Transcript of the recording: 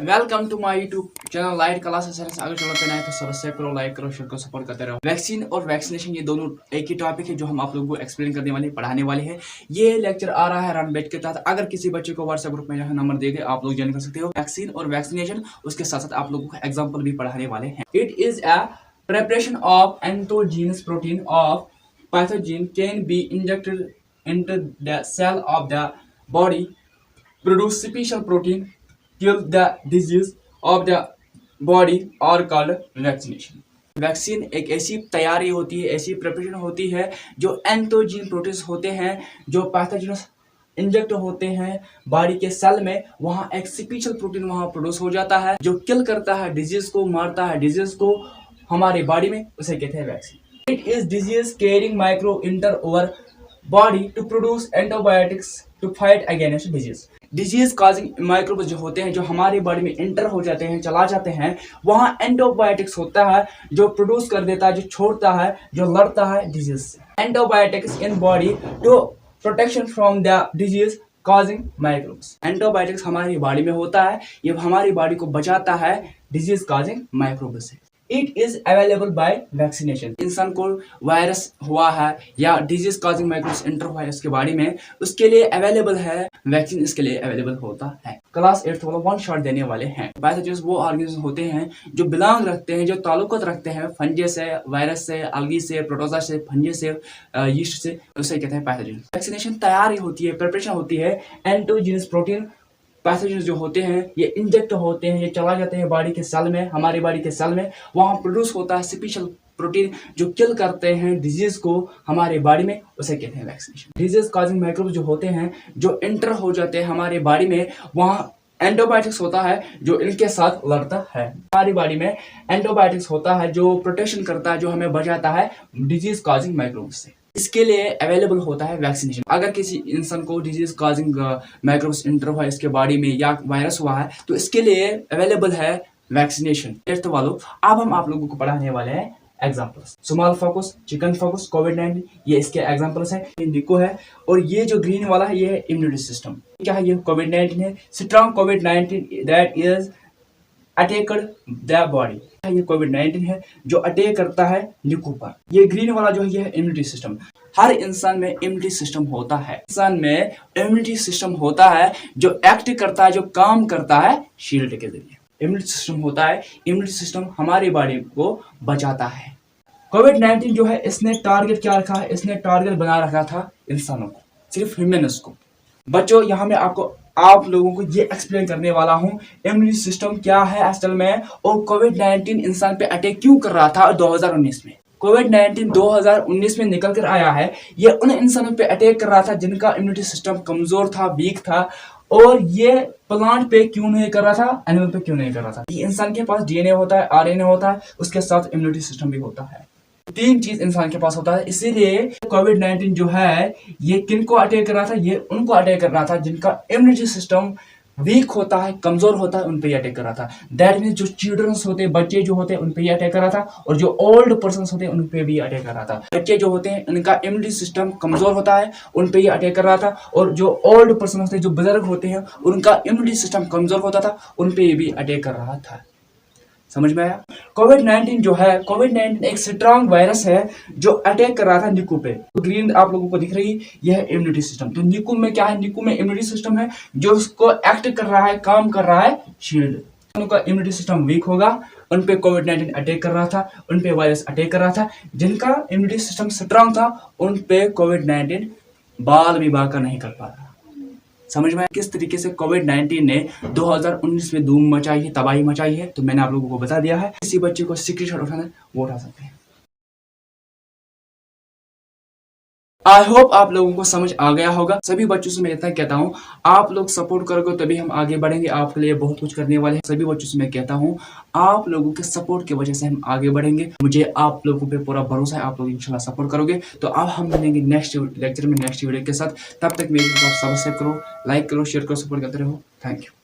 Welcome to my YouTube channel light classes. अगर चलो पे नए तो सब्सक्राइब करो, लाइक करो, शेयर करो, सपोर्ट करते रहो। वैक्सीन और वैक्सीनेशन ये दोनों एक ही टॉपिक है जो हम आप लोगों को एक्सप्लेन करने वाले पढ़ाने वाले हैं। ये लेक्चर आ रहा है रन बैच के तहत। अगर किसी बच्चे को व्हाट्सएप ग्रुप में यहाँ नंबर देके आप लोग ज्वाइन कर सकते हो। वैक्सीन और वैक्सीनेशन उसके साथ साथ आप लोगों को एग्जाम्पल भी पढ़ाने वाले हैं। It is a preparation of endogenous protein of pathogen can be injected into the cell of the body, produce special protein, kill the disease of the body or called vaccination। Vaccine एक ऐसी तैयारी होती है, ऐसी preparation होती है जो एंथोजीन proteins होते हैं, जो पैथोजेनस इंजेक्ट होते हैं बॉडी के सेल में। वहाँ एक स्पेशल प्रोटीन वहाँ प्रोड्यूस हो जाता है जो किल करता है, डिजीज को मारता है, डिजीज को हमारी बॉडी में, उसे कहते हैं vaccine. It is disease carrying micro inter over body to produce antibiotics to fight against disease. Disease causing microbes जो होते हैं, जो हमारी बॉडी में इंटर हो जाते हैं, चला जाते हैं, वहाँ एंटीबायोटिक्स होता है जो प्रोड्यूस कर देता है, जो छोड़ता है, जो लड़ता है डिजीज से। Antibiotics in body to protection from the disease causing microbes. Antibiotics हमारी बॉडी में होता है, ये हमारी बॉडी को बचाता है डिजीज कॉजिंग माइक्रोब्स से। It is available by vaccination. इंसान को वायरस हुआ है या डिजीज कॉजिंग माइक्रोब्स इंटर हुआ है उसके बॉडी में, उसके लिए अवेलेबल है वैक्सीन, इसके लिए अवेलेबल होता है। क्लास 8 वाला वन शॉट देने वाले हैं। पैथोजेंस वो ऑर्गेनिज्म होते हैं जो बिलोंग रखते हैं, जो ताल्लुकात रखते हैं फंजे से, वायरस से, अलगी से, प्रोटोजा से, फंजे से, यीस्ट से, उसे कहते हैं पैथोजेंस। वैक्सीनेशन तैयारी होती है, प्रिपरेशन होती है। एंडोजीनस प्रोटीन पैथोजेंस जो होते हैं ये इंजेक्ट होते हैं, ये चला जाते हैं बॉडी के सेल में, हमारी बॉडी के सेल में। वहाँ प्रोड्यूस होता है स्पेशल प्रोटीन जो किल करते हैं डिजीज को हमारे बॉडी में, उसे कहते हैं वैक्सीनेशन। डिजीज कॉजिंग माइक्रोब जो होते हैं, जो इंटर हो जाते हैं हमारे बॉडी में, वहाँ एंटीबायोटिक्स होता है जो इनके साथ लड़ता है। हमारी बॉडी में एंटीबायोटिक्स होता है जो प्रोटेक्शन करता है, जो हमें बचाता है डिजीज कॉजिंग माइक्रोब से। इसके लिए अवेलेबल होता है वैक्सीनेशन। अगर किसी इंसान को डिजीज कॉजिंग माइक्रोब्स इंटर हुआ है इसके बॉडी में या वायरस हुआ है, तो इसके लिए अवेलेबल है वैक्सीनेशन। तो वालों, अब हम आप लोगों को पढ़ाने वाले हैं examples. Small pox, chicken pox, कोविड-19 ये इसके एग्जाम्पल्स हैं। निको है और ये जो ग्रीन वाला है ये है इम्यूनिटी सिस्टम। क्या है? ये कोविड-19 है। स्ट्रॉन्ग कोविड-19 that is attacked the body. ये कोविड-19 है जो अटैक करता है निको पर। ये ग्रीन वाला जो है ये है इम्यूनिटी सिस्टम। हर इंसान में इम्यूनिटी सिस्टम होता है। इंसान में इम्यूनिटी सिस्टम होता है जो एक्ट करता है, जो काम करता है शील्ड के जरिए। इम्यूनिटी सिस्टम होता है, इम्यूनिटी सिस्टम हमारी बॉडी को बचाता है। कोविड-19 जो है इसने टारगेट क्या रखा है? इसने टारगेट बना रखा था इंसानों को, सिर्फ ह्यूमन्स को। बच्चों यहाँ मैं आप लोगों को ये एक्सप्लेन करने वाला हूँ इम्यूनिटी सिस्टम क्या है असल में, और कोविड-19 इंसान पे अटैक क्यों कर रहा था 2019 में। कोविड-19 2019 में निकल कर आया है। ये उन इंसानों पे अटैक कर रहा था जिनका इम्यूनिटी सिस्टम कमजोर था, वीक था। और ये प्लांट पे क्यों नहीं कर रहा था, एनिमल पे क्यों नहीं कर रहा था? ये इंसान के पास डीएनए होता है, आरएनए होता है, उसके साथ इम्यूनिटी सिस्टम भी होता है। तीन चीज इंसान के पास होता है। इसीलिए कोविड-19 जो है ये किनको अटैक कर रहा था? ये उनको अटैक कर रहा था जिनका इम्यूनिटी सिस्टम वीक होता है, कमजोर होता है, उन पे अटैक कर रहा था। दैट मीन्स जो चिल्ड्रंस होते हैं, बच्चे जो होते हैं, उन पे ये अटैक कर रहा था, और जो ओल्ड पर्सन होते हैं उन पे भी अटैक कर रहा था। बच्चे जो होते हैं उनका इम्यूनिटी सिस्टम कमजोर होता है, उन पे ये अटैक कर रहा था, और जो ओल्ड पर्सन होते हैं, जो बुजुर्ग होते हैं, उनका इम्यूनिटी सिस्टम कमजोर होता था, उन पे भी अटैक कर रहा था। समझ में आया? कोविड-19 जो है, कोविड-19 एक स्ट्रॉन्ग वायरस है जो अटैक कर रहा था निको पे। तो ग्रीन आप लोगों को दिख रही, यह है इम्यूनिटी सिस्टम। तो निको में क्या है? निको में इम्यूनिटी सिस्टम है जो उसको एक्ट कर रहा है, काम कर रहा है शील्ड। उनका इम्यूनिटी सिस्टम वीक होगा, उन पे कोविड-19 अटैक कर रहा था, उन पे वायरस अटैक कर रहा था। जिनका इम्यूनिटी सिस्टम स्ट्रॉन्ग था उन पे कोविड-19 बाल भी बाका नहीं कर पा रहा। समझ में किस तरीके से कोविड-19 ने 2019 में धूम मचाई है, तबाही मचाई है, तो मैंने आप लोगों को बता दिया है। किसी बच्चे को स्क्रीनशॉट उठाना है वो उठा सकते हैं। आई होप आप लोगों को समझ आ गया होगा। सभी बच्चों से मैं इतना कहता हूँ, आप लोग सपोर्ट करोगे तभी हम आगे बढ़ेंगे। आपके लिए बहुत कुछ करने वाले हैं। सभी बच्चों से मैं कहता हूँ आप लोगों के सपोर्ट की वजह से हम आगे बढ़ेंगे। मुझे आप लोगों पे पूरा भरोसा है, आप लोग इंशाल्लाह सपोर्ट करोगे। तो अब हम मिलेंगे नेक्स्ट लेक्चर में, नेक्स्ट वीडियो के साथ। तब तक मेरे साथ सब्सक्राइब करो, लाइक करो, शेयर करो, सपोर्ट करते रहो। Thank you.